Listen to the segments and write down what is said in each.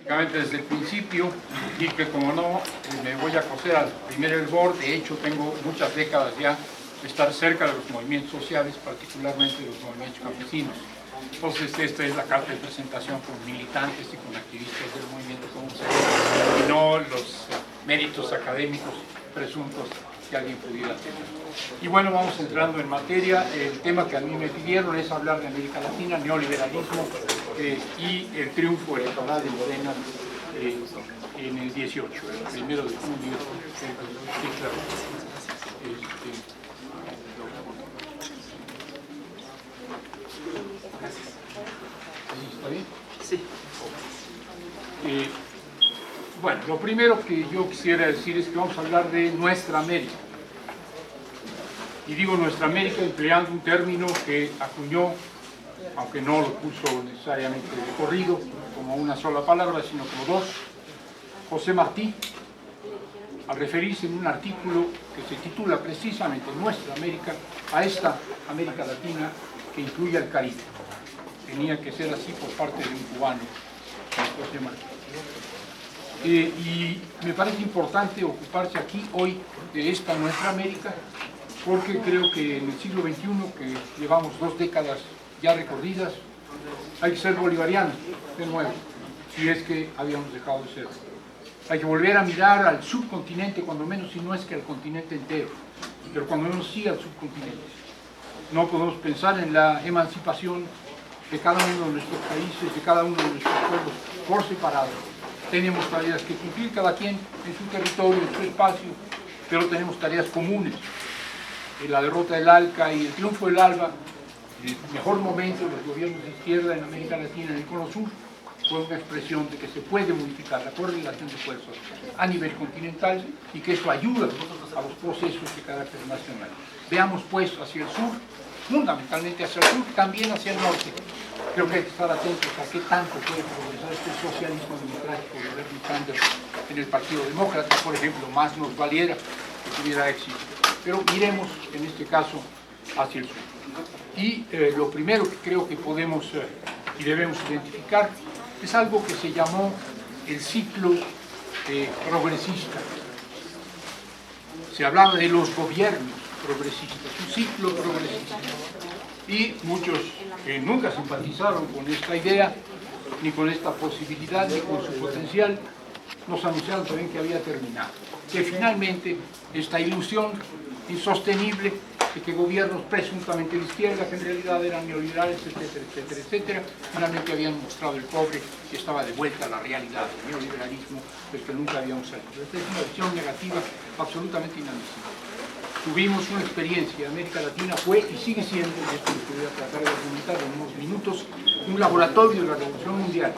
prácticamente desde el principio, y que como no me voy a coser al primer hervor. De hecho tengo muchas décadas ya de estar cerca de los movimientos sociales, particularmente de los movimientos campesinos. Entonces esta es la carta de presentación con militantes y con activistas del movimiento como se ve, y no los méritos académicos presuntos que alguien pudiera tener. Y bueno, vamos entrando en materia. El tema que a mí me pidieron es hablar de América Latina, neoliberalismo y el triunfo electoral de Morena en el 18, el 1 de julio. Sí, claro. ¿Está bien? Sí. Bueno, lo primero que yo quisiera decir es que vamos a hablar de nuestra América. Y digo nuestra América empleando un término que acuñó, aunque no lo puso necesariamente de corrido, como una sola palabra, sino como dos, José Martí, al referirse en un artículo que se titula precisamente Nuestra América, a esta América Latina que incluye al Caribe. Tenía que ser así por parte de un cubano, José Martí. Y me parece importante ocuparse aquí hoy de esta Nuestra América, porque creo que en el siglo XXI, que llevamos 2 décadas ya recorridas, hay que ser bolivariano de nuevo, si es que habíamos dejado de ser. Hay que volver a mirar al subcontinente, cuando menos, si no es que al continente entero, pero cuando menos sí al subcontinente. No podemos pensar en la emancipación de cada uno de nuestros países, de cada uno de nuestros pueblos, por separado. Tenemos tareas que cumplir, cada quien en su territorio, en su espacio, pero tenemos tareas comunes. La derrota del ALCA y el triunfo del ALBA, el mejor momento de los gobiernos de izquierda en América Latina, en el Cono Sur, fue una expresión de que se puede modificar la correlación de fuerzas a nivel continental y que eso ayuda a los procesos de carácter nacional. Veamos pues hacia el sur, fundamentalmente hacia el sur, también hacia el norte. Creo que hay que estar atentos a qué tanto puede progresar este socialismo democrático de Bernie Sanders en el Partido Demócrata, por ejemplo, más nos valiera que tuviera éxito. Pero miremos en este caso hacia el sur. Y lo primero que creo que podemos y debemos identificar es algo que se llamó el ciclo progresista. Se hablaba de los gobiernos progresistas, un ciclo progresista. Y muchos que nunca simpatizaron con esta idea, ni con esta posibilidad, ni con su potencial, nos anunciaron también que había terminado. Que finalmente esta ilusión insostenible de que gobiernos presuntamente de izquierda, que en realidad eran neoliberales, etcétera, etcétera, etcétera, finalmente habían mostrado el cobre y estaba de vuelta a la realidad del neoliberalismo del que nunca habíamos salido. Esta es una visión negativa absolutamente inadmisible. Tuvimos una experiencia, América Latina fue y sigue siendo, y esto lo voy a tratar de argumentar en unos minutos, un laboratorio de la Revolución Mundial.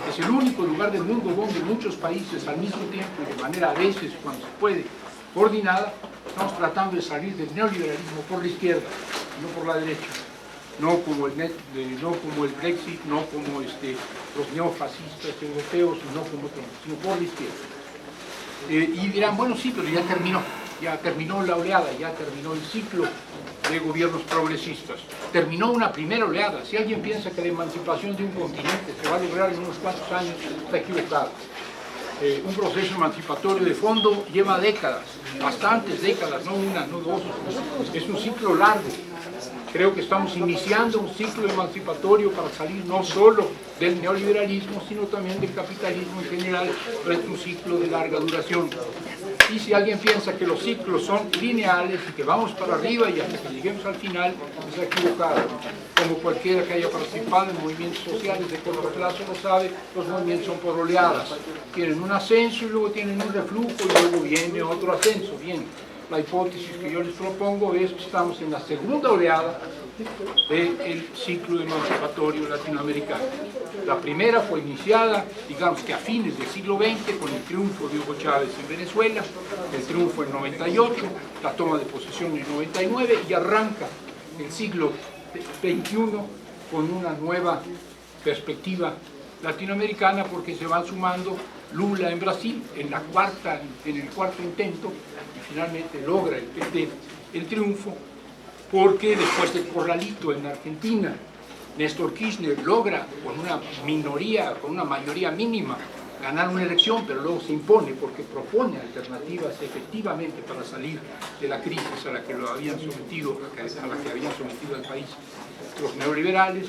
Es el único lugar del mundo donde muchos países al mismo tiempo y de manera a veces, cuando se puede, coordinada, estamos tratando de salir del neoliberalismo por la izquierda, no por la derecha. No como el Brexit, no como los neofascistas europeos, no como Trump, sino por la izquierda. Y dirán, bueno, sí, pero ya terminó la oleada, ya terminó el ciclo de gobiernos progresistas. Terminó una primera oleada. Si alguien piensa que la emancipación de un continente se va a lograr en unos cuantos años, está equivocado. Un proceso emancipatorio de fondo lleva décadas, bastantes décadas, no una, no dos. Es un ciclo largo. Creo que estamos iniciando un ciclo emancipatorio para salir no solo del neoliberalismo, sino también del capitalismo en general, pero es un ciclo de larga duración. Y si alguien piensa que los ciclos son lineales y que vamos para arriba y hasta que lleguemos al final, está equivocado. Como cualquiera que haya participado en movimientos sociales de corto plazo lo sabe, los movimientos son por oleadas. Tienen un ascenso y luego tienen un reflujo y luego viene otro ascenso. Bien, la hipótesis que yo les propongo es que estamos en la segunda oleada del ciclo emancipatorio latinoamericano. La primera fue iniciada, digamos que a fines del siglo XX, con el triunfo de Hugo Chávez en Venezuela, el triunfo en 98, la toma de posesión en 99, y arranca el siglo XXI con una nueva perspectiva latinoamericana, porque se van sumando Lula en Brasil en el cuarto intento, y finalmente logra el PT el triunfo, porque después del corralito en Argentina, Néstor Kirchner logra con una mayoría mínima ganar una elección, pero luego se impone porque propone alternativas efectivamente para salir de la crisis a la que lo habían sometido, a la que habían sometido al país los neoliberales.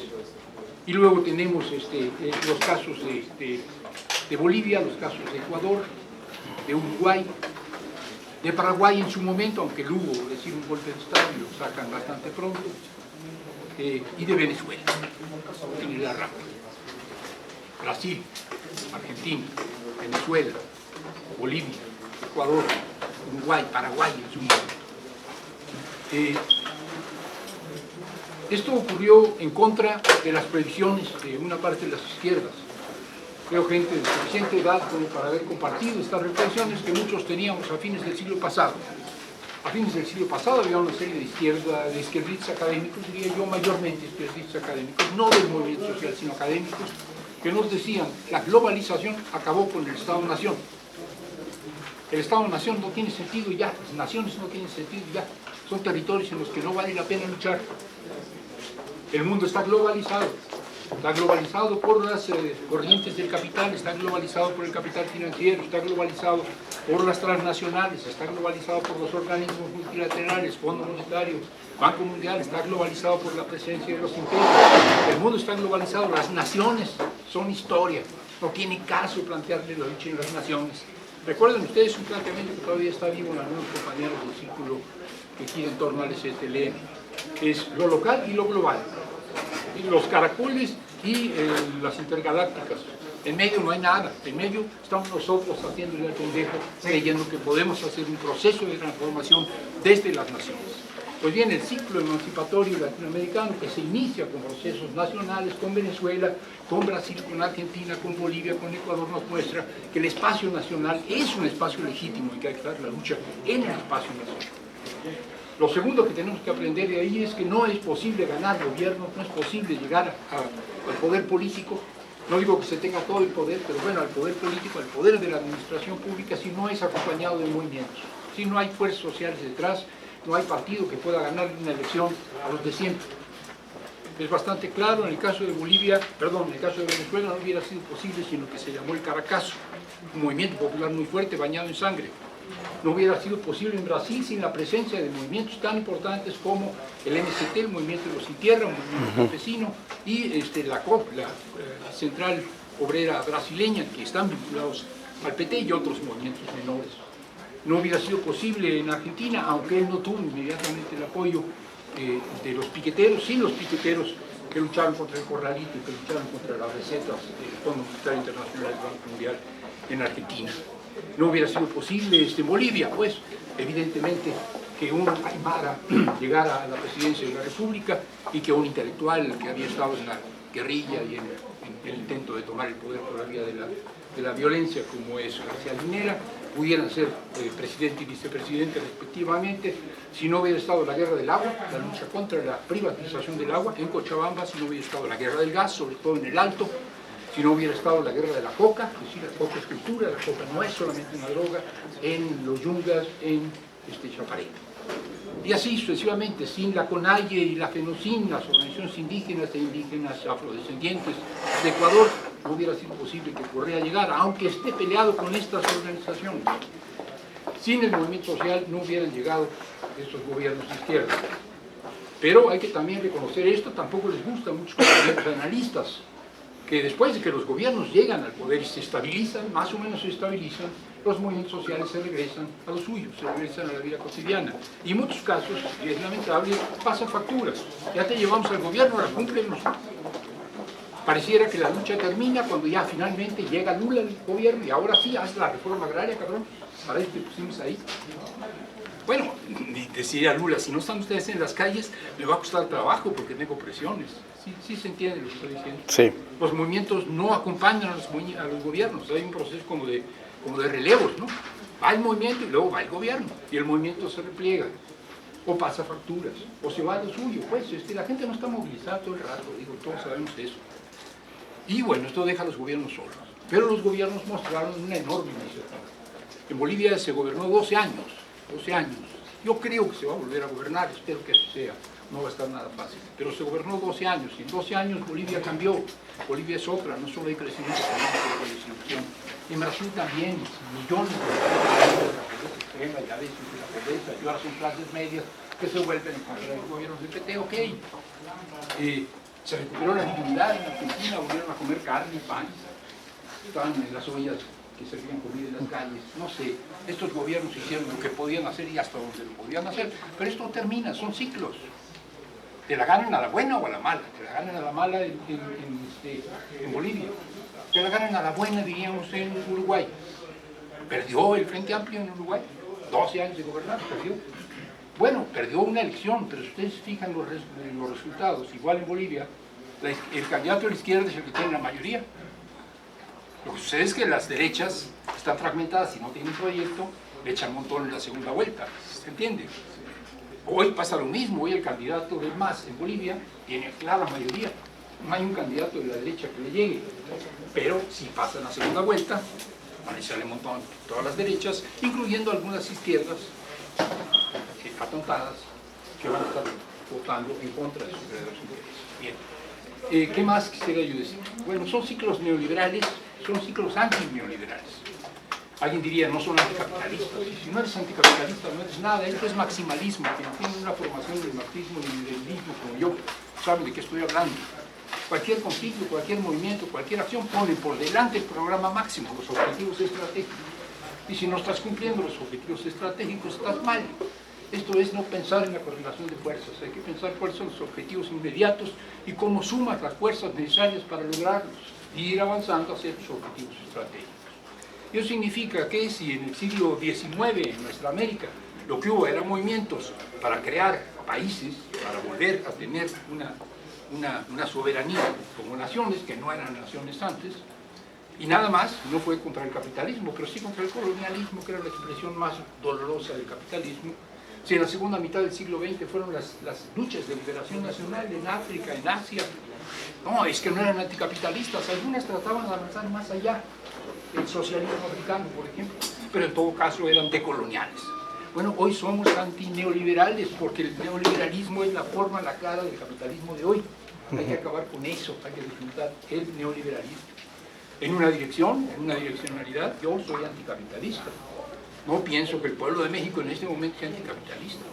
Y luego tenemos los casos de Bolivia, los casos de Ecuador, de Uruguay, de Paraguay en su momento, aunque luego decir un golpe de Estado y lo sacan bastante pronto, y de Venezuela, en la rama. Brasil, Argentina, Venezuela, Bolivia, Ecuador, Uruguay, Paraguay en su momento. Esto ocurrió en contra de las previsiones de una parte de las izquierdas. Creo gente de suficiente edad como para haber compartido estas reflexiones que muchos teníamos a fines del siglo pasado. A fines del siglo pasado había una serie de izquierdistas académicos, diría yo mayormente izquierdistas académicos, no del movimiento social, sino académicos, que nos decían la globalización acabó con el Estado-Nación. El Estado-Nación no tiene sentido ya, las naciones no tienen sentido ya, son territorios en los que no vale la pena luchar. El mundo está globalizado por las corrientes del capital, está globalizado por el capital financiero, está globalizado por las transnacionales, está globalizado por los organismos multilaterales, Fondo Monetario, Banco Mundial, está globalizado por la presencia de los imperios. El mundo está globalizado, las naciones son historia, no tiene caso plantearle la lucha en las naciones. Recuerden ustedes un planteamiento que todavía está vivo en algunos compañeros del círculo que gira en torno al STLN, es lo local y lo global. Los caracoles y las intergalácticas. En medio no hay nada, en medio estamos nosotros haciéndole al pendejo, creyendo que podemos hacer un proceso de transformación desde las naciones. Pues bien, el ciclo emancipatorio latinoamericano que se inicia con procesos nacionales, con Venezuela, con Brasil, con Argentina, con Bolivia, con Ecuador, nos muestra que el espacio nacional es un espacio legítimo y que hay que dar la lucha en el espacio nacional. Lo segundo que tenemos que aprender de ahí es que no es posible ganar gobierno, no es posible llegar al poder político. No digo que se tenga todo el poder, pero bueno, al poder político, al poder de la administración pública, si no es acompañado de movimientos, si no hay fuerzas sociales detrás, no hay partido que pueda ganar una elección a los de siempre. Es bastante claro, en el caso de en el caso de Venezuela no hubiera sido posible sino que se llamó el Caracazo, un movimiento popular muy fuerte, bañado en sangre. No hubiera sido posible en Brasil sin la presencia de movimientos tan importantes como el MST, el Movimiento de los Sin Tierra, un movimiento campesino, y la COP, la Central Obrera Brasileña, que están vinculados al PT y otros movimientos menores. No hubiera sido posible en Argentina, aunque él no tuvo inmediatamente el apoyo de los piqueteros, sin los piqueteros que lucharon contra el corralito y que lucharon contra las recetas del Fondo Monetario Internacional del Banco Mundial en Argentina. No hubiera sido posible en Bolivia, pues, evidentemente, que un aymara llegara a la presidencia de la República y que un intelectual que había estado en la guerrilla y en el intento de tomar el poder por la vía de la violencia, como es García Linera, pudieran ser presidente y vicepresidente respectivamente, si no hubiera estado la guerra del agua, la lucha contra la privatización del agua en Cochabamba, si no hubiera estado la guerra del gas, sobre todo en el Alto, si no hubiera estado la guerra de la coca, es decir, la coca es cultura, la coca no es solamente una droga, en los Yungas, en Chaparita. Y así sucesivamente, sin la CONAIE y la FENOCIN, las organizaciones indígenas e indígenas afrodescendientes de Ecuador, no hubiera sido posible que Correa llegara, aunque esté peleado con estas organizaciones. Sin el movimiento social no hubieran llegado estos gobiernos de izquierda. Pero hay que también reconocer esto, tampoco les gusta a muchos compañeros analistas, que después de que los gobiernos llegan al poder y se estabilizan, más o menos se estabilizan, los movimientos sociales se regresan a lo suyo, se regresan a la vida cotidiana. Y en muchos casos, y es lamentable, pasan facturas. Ya te llevamos al gobierno, ahora cúmplenos. Pareciera que la lucha termina cuando ya finalmente llega Lula al gobierno y ahora sí, haz la reforma agraria, cabrón, para eso te pusimos ahí. Bueno, decía Lula, si no están ustedes en las calles, me va a costar trabajo porque tengo presiones. Sí se entiende lo que estoy diciendo. Sí. Los movimientos no acompañan a los gobiernos, hay un proceso como de relevos, ¿no? Va el movimiento y luego va el gobierno, y el movimiento se repliega, o pasa facturas, o se va a lo suyo, pues la gente no está movilizada todo el rato, digo, todos sabemos eso. Y bueno, esto deja a los gobiernos solos, pero los gobiernos mostraron una enorme iniciativa. En Bolivia se gobernó 12 años, yo creo que se va a volver a gobernar, espero que así sea. no va a estar nada fácil. Pero se gobernó 12 años, y en 12 años Bolivia cambió. Bolivia es otra, no solo hay crecimiento económico, hay distribución. En Brasil también, millones de pobreza extrema, ya ves, de la pobreza, y ahora son clases medias que se vuelven a encontrar el gobierno del PT, ok. Se recuperó la dignidad en Argentina, volvieron a comer carne y pan, estaban en las ollas que servían comida en las calles, no sé, estos gobiernos hicieron lo que podían hacer y hasta donde lo podían hacer, pero esto termina, son ciclos. Te la ganan a la buena o a la mala, te la ganan a la mala en Bolivia, te la ganan a la buena, diríamos, en Uruguay. Perdió el Frente Amplio en Uruguay, 12 años de gobernar, perdió. Bueno, perdió una elección, pero si ustedes fijan los resultados, igual en Bolivia, el candidato de la izquierda es el que tiene la mayoría. Lo que sucede es que las derechas están fragmentadas y no tienen proyecto, le echan un montón en la segunda vuelta, ¿se entiende? Hoy pasa lo mismo, hoy el candidato del MAS en Bolivia tiene clara mayoría, no hay un candidato de la derecha que le llegue, pero si pasa en la segunda vuelta, van a echarle un montón todas las derechas, incluyendo algunas izquierdas atontadas que van a estar votando en contra de sus verdaderos intereses. Bien. ¿Qué más quisiera yo decir? Bueno, son ciclos neoliberales, son ciclos anti-neoliberales. Alguien diría, no son anticapitalistas. Y si no eres anticapitalista, no eres nada. Esto es maximalismo. Quien tiene una formación del marxismo y del leninismo como yo, saben de qué estoy hablando. Cualquier conflicto, cualquier movimiento, cualquier acción pone por delante el programa máximo, los objetivos estratégicos. Y si no estás cumpliendo los objetivos estratégicos, estás mal. Esto es no pensar en la correlación de fuerzas, hay que pensar cuáles son los objetivos inmediatos y cómo sumas las fuerzas necesarias para lograrlos y ir avanzando hacia los objetivos estratégicos. Eso significa que si en el siglo XIX en nuestra América lo que hubo eran movimientos para crear países, para volver a tener una soberanía como naciones, que no eran naciones antes, y nada más, no fue contra el capitalismo, pero sí contra el colonialismo, que era la expresión más dolorosa del capitalismo. Si en la segunda mitad del siglo XX fueron las luchas de liberación nacional en África, en Asia, no, es que no eran anticapitalistas, algunas trataban de avanzar más allá, el socialismo africano, por ejemplo, pero en todo caso eran decoloniales. Bueno, hoy somos antineoliberales porque el neoliberalismo es la forma, la cara del capitalismo de hoy. Hay que acabar con eso, hay que disfrutar el neoliberalismo. En una direccionalidad, yo soy anticapitalista. No pienso que el pueblo de México en este momento sea anticapitalista.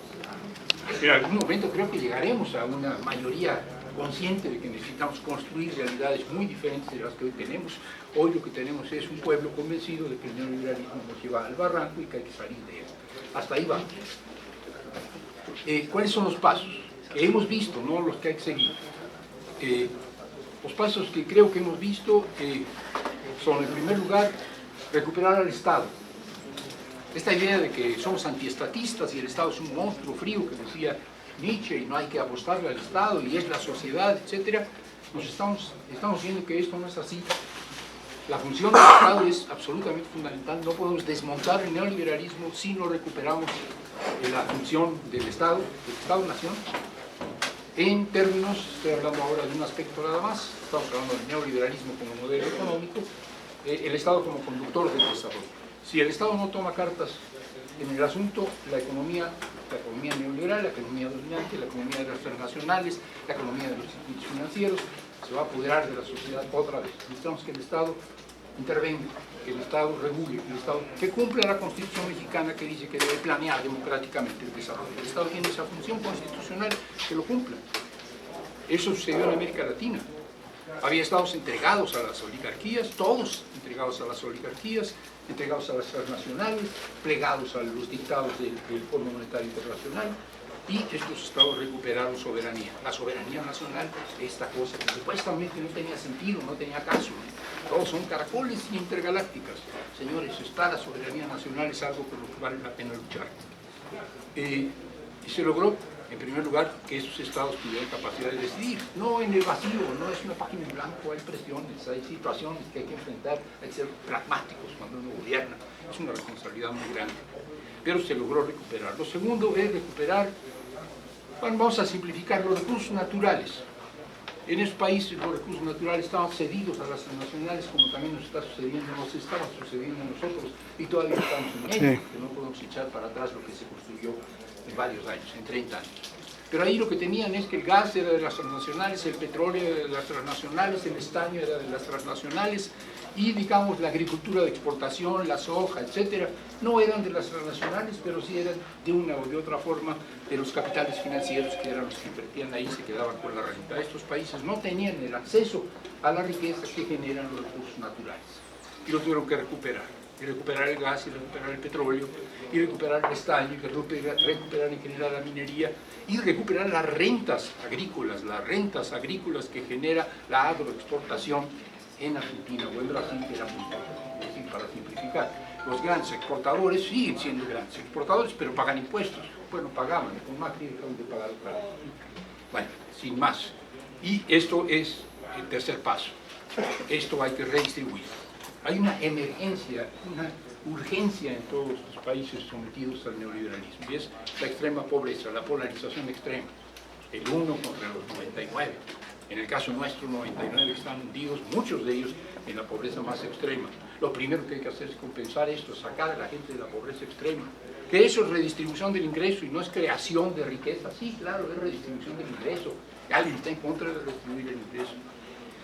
En algún momento creo que llegaremos a una mayoría consciente de que necesitamos construir realidades muy diferentes de las que hoy tenemos. Hoy lo que tenemos es un pueblo convencido de que el neoliberalismo nos lleva al barranco y que hay que salir de él. Hasta ahí vamos. ¿Cuáles son los pasos que hemos visto, no los que hay que seguir? Los pasos que creo que hemos visto son, en primer lugar, recuperar al Estado. Esta idea de que somos antiestatistas y el Estado es un monstruo frío que decía Nietzsche y no hay que apostarle al Estado y es la sociedad, etc. Estamos viendo que esto no es así. La función del Estado es absolutamente fundamental. No podemos desmontar el neoliberalismo si no recuperamos la función del Estado-nación. En términos, estoy hablando ahora de un aspecto nada más, estamos hablando del neoliberalismo como modelo económico, el Estado como conductor del desarrollo. Si el Estado no toma cartas en el asunto, la economía neoliberal, la economía dominante, la economía de las transnacionales, la economía de los circuitos financieros, se va a apoderar de la sociedad otra vez. Necesitamos que el Estado intervenga, que el Estado regule, que cumpla la Constitución mexicana que dice que debe planear democráticamente el desarrollo. El Estado tiene esa función constitucional, que lo cumpla. Eso sucedió en América Latina. Había estados entregados a las oligarquías, todos entregados a las oligarquías, entregados a las transnacionales, plegados a los dictados del Fondo Monetario Internacional, y estos estados recuperaron soberanía. La soberanía nacional, esta cosa que supuestamente no tenía sentido, no tenía caso. Todos son caracoles intergalácticas. Señores, la soberanía nacional es algo por lo que vale la pena luchar. Y se logró, en primer lugar, que esos estados tuvieran capacidad de decidir, no en el vacío, no es una página en blanco, hay presiones, hay situaciones que hay que enfrentar, hay que ser pragmáticos cuando uno gobierna, es una responsabilidad muy grande, pero se logró recuperar. Lo segundo es recuperar, bueno, vamos a simplificar, los recursos naturales. En esos países los recursos naturales estaban cedidos a las transnacionales, como también nos estaba sucediendo a nosotros, y todavía estamos en ello, que no podemos echar para atrás lo que se construyó en varios años, en 30 años. Pero ahí lo que tenían es que el gas era de las transnacionales, el petróleo era de las transnacionales, el estaño era de las transnacionales y, digamos, la agricultura de exportación, la soja, etcétera, no eran de las transnacionales, pero sí eran de una o de otra forma de los capitales financieros que eran los que invertían ahí y se quedaban con la renta. Estos países no tenían el acceso a la riqueza que generan los recursos naturales y lo tuvieron que recuperar. Y recuperar el gas, y recuperar el petróleo, y recuperar el estaño, y recuperar en general la minería, y recuperar las rentas agrícolas que genera la agroexportación en Argentina o en Brasil, que era muy importante. Es decir, para simplificar, los grandes exportadores siguen siendo grandes exportadores, pero pagan impuestos. Bueno, pagaban, con Macri dejaron de pagar otra vez. Bueno, sin más. Y esto es el tercer paso. Esto hay que redistribuir. Hay una emergencia, una urgencia en todos los países sometidos al neoliberalismo, y es la extrema pobreza, la polarización extrema, el 1 contra los 99. En el caso nuestro, 99 están hundidos, muchos de ellos en la pobreza más extrema. Lo primero que hay que hacer es compensar esto, sacar a la gente de la pobreza extrema. Que eso es redistribución del ingreso y no es creación de riqueza. Sí, claro, es redistribución del ingreso. Alguien está en contra de redistribuir el ingreso.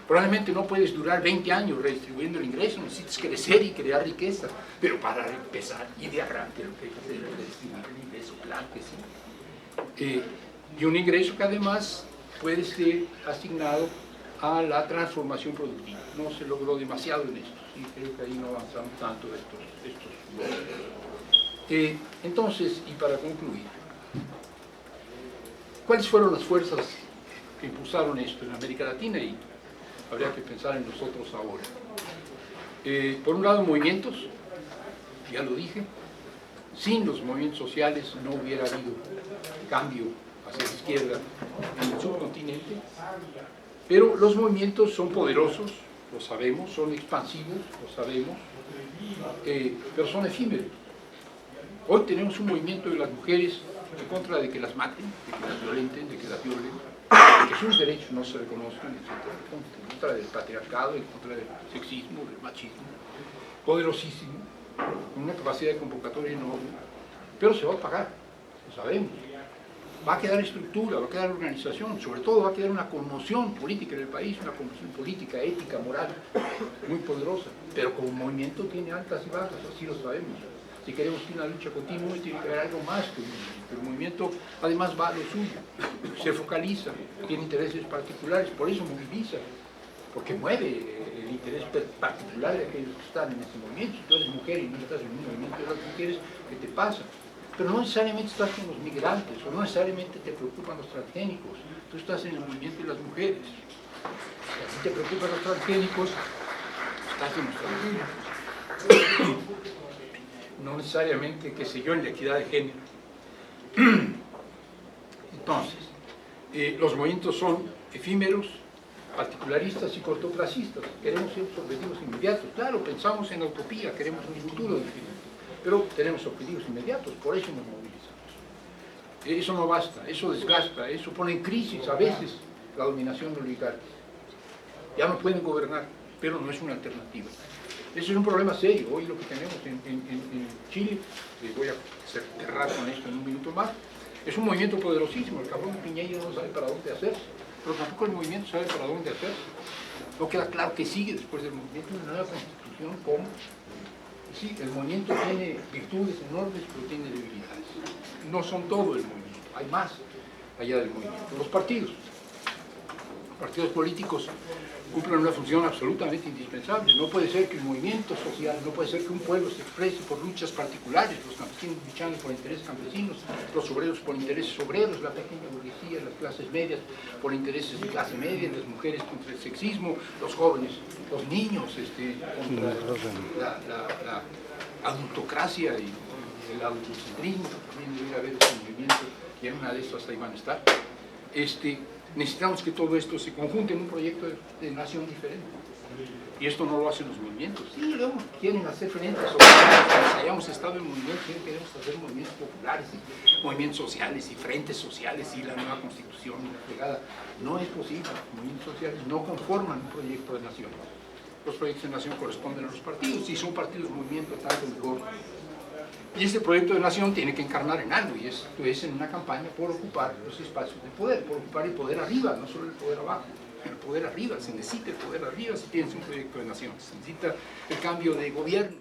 Probablemente no puedes durar 20 años redistribuyendo el ingreso, necesitas crecer y crear riqueza, pero para empezar y de arranque lo que hay que hacer es redistribuir el ingreso, claro que sí. Y un ingreso que además puede ser asignado a la transformación productiva. No se logró demasiado en esto, y creo que ahí no avanzamos tanto estos logros. Entonces, y para concluir, ¿cuáles fueron las fuerzas que impulsaron esto en América Latina? Y habría que pensar en nosotros ahora. Por un lado, movimientos, ya lo dije, sin los movimientos sociales no hubiera habido cambio hacia la izquierda en el subcontinente, pero los movimientos son poderosos, lo sabemos, son expansivos, lo sabemos, pero son efímeros. Hoy tenemos un movimiento de las mujeres en contra de que las maten, de que las violenten, de que las violen, de que sus derechos no se reconozcan, etc. En contra del patriarcado, en contra del sexismo, del machismo, poderosísimo, con una capacidad de convocatoria enorme, pero se va a pagar, lo sabemos. Va a quedar estructura, va a quedar organización, sobre todo va a quedar una conmoción política en el país, una conmoción política, ética, moral, muy poderosa, pero como movimiento tiene altas y bajas, así lo sabemos. Si queremos que una lucha continúe, tiene que haber algo más que un movimiento. El movimiento además va a lo suyo, se focaliza, tiene intereses particulares, por eso moviliza, porque mueve el interés particular de aquellos que están en ese movimiento. Si tú eres mujer y no estás en un movimiento de las mujeres, ¿qué te pasa? Pero no necesariamente estás con los migrantes, o no necesariamente te preocupan los transgénicos, tú estás en el movimiento de las mujeres. Si a ti te preocupan los transgénicos, estás en los transgénicos. No necesariamente, qué sé yo, en la equidad de género. Entonces, los movimientos son efímeros, particularistas y cortoplacistas. Queremos ciertos objetivos inmediatos. Claro, pensamos en la utopía, queremos un futuro diferente, pero tenemos objetivos inmediatos, por eso nos movilizamos. Eso no basta, eso desgasta, eso pone en crisis a veces la dominación oligarca. Ya no pueden gobernar, pero no es una alternativa. Ese es un problema serio. Hoy lo que tenemos en Chile, voy a cerrar con esto en un minuto más, es un movimiento poderosísimo. El cabrón de Piñeiro no sabe para dónde hacerse, pero tampoco el movimiento sabe para dónde hacerse. No queda claro que sigue después del movimiento una nueva constitución, ¿cómo? Sí, el movimiento tiene virtudes enormes, pero tiene debilidades. No son todo el movimiento, hay más allá del movimiento. Los partidos políticos cumplen una función absolutamente indispensable. No puede ser que el movimiento social, no puede ser que un pueblo se exprese por luchas particulares, los campesinos luchando por intereses campesinos, los obreros por intereses obreros, la pequeña burguesía, las clases medias por intereses de clase media, las mujeres contra el sexismo, los jóvenes, los niños contra la adultocracia y el adultocentrismo, también debería haber ese movimiento, y en una de estas ahí van a estar. Necesitamos que todo esto se conjunte en un proyecto de nación diferente. Y esto no lo hacen los movimientos. Sí, luego quieren hacer frente a quienes hayamos estado en movimientos, queremos hacer movimientos populares, y movimientos sociales y frentes sociales y la nueva constitución y la fregada. No es posible. Los movimientos sociales no conforman un proyecto de nación. Los proyectos de nación corresponden a los partidos, y son partidos movimientos tanto mejor. Y este proyecto de nación tiene que encarnar en algo, y esto es en una campaña por ocupar los espacios de poder, por ocupar el poder arriba, no solo el poder abajo, el poder arriba. Se necesita el poder arriba si tienes un proyecto de nación, se necesita el cambio de gobierno.